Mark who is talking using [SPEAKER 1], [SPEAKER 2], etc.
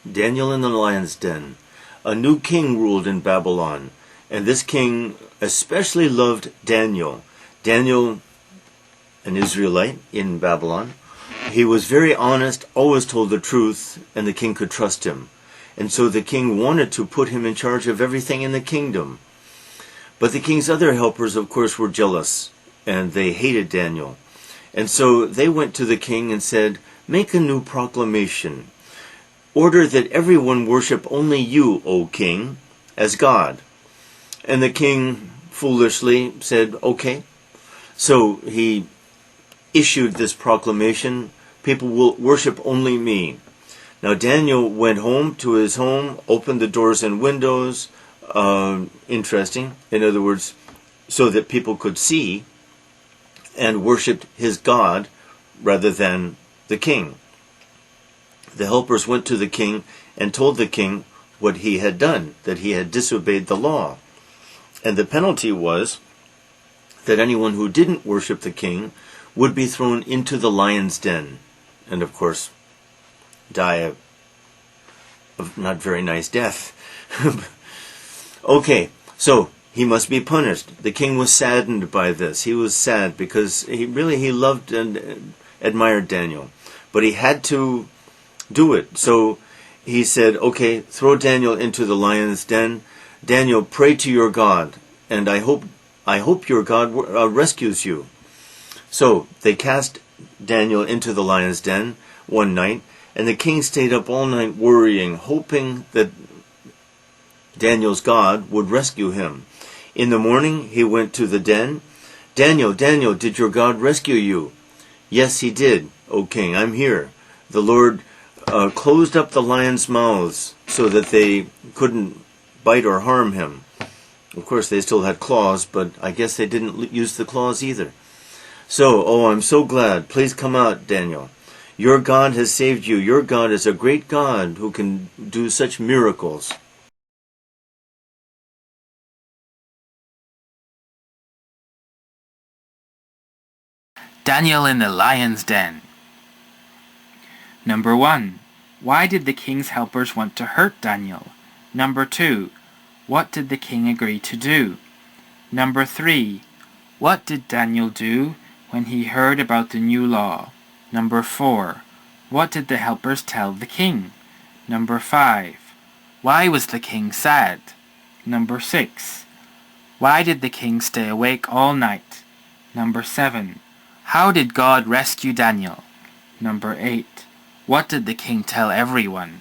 [SPEAKER 1] Daniel in the lion's den. A new king ruled in Babylon, and this king especially loved Daniel. Daniel, an Israelite in Babylon, he was very honest, always told the truth, and the king could trust him. And so the king wanted to put him in charge of everything in the kingdom. But the king's other helpers, of course, were jealous, and they hated Daniel. And so they went to the king and said, "Make a new proclamation. Order that everyone worship only you, O king, as God." And the king foolishly said, "Okay." So he issued this proclamation, "People will worship only me." Now Daniel went home to his home, opened the doors and windows, interesting, in other words, so that people could see, and worshipped his God rather than the king. The helpers went to the king and told the king what he had done, that he had disobeyed the law. And the penalty was that anyone who didn't worship the king would be thrown into the lion's den, and of course die a not very nice death. Okay, so he must be punished. The king was saddened by this. He was sad because he loved and admired Daniel, but he had to do it. So he said, "Okay, throw Daniel into the lion's den. Daniel, pray to your God, and I hope your God rescues you." So they cast Daniel into the lion's den one night, and the king stayed up all night worrying, hoping that Daniel's God would rescue him. In the morning, he went to the den. "Daniel, Daniel, did your God rescue you?" "Yes, he did, O king, I'm here. The Lord closed up the lions' mouths so that they couldn't bite or harm him." Of course, they still had claws, but I guess they didn't use the claws either. "So, I'm so glad. Please come out, Daniel. Your God has saved you. Your God is a great God who can do such miracles."
[SPEAKER 2] Daniel in the lion's den. Number 1. Why did the king's helpers want to hurt Daniel? Number 2. What did the king agree to do? Number 3. What did Daniel do when he heard about the new law? Number 4. What did the helpers tell the king? Number 5. Why was the king sad? Number 6. Why did the king stay awake all night? Number 7. How did God rescue Daniel? Number 8. What did the king tell everyone?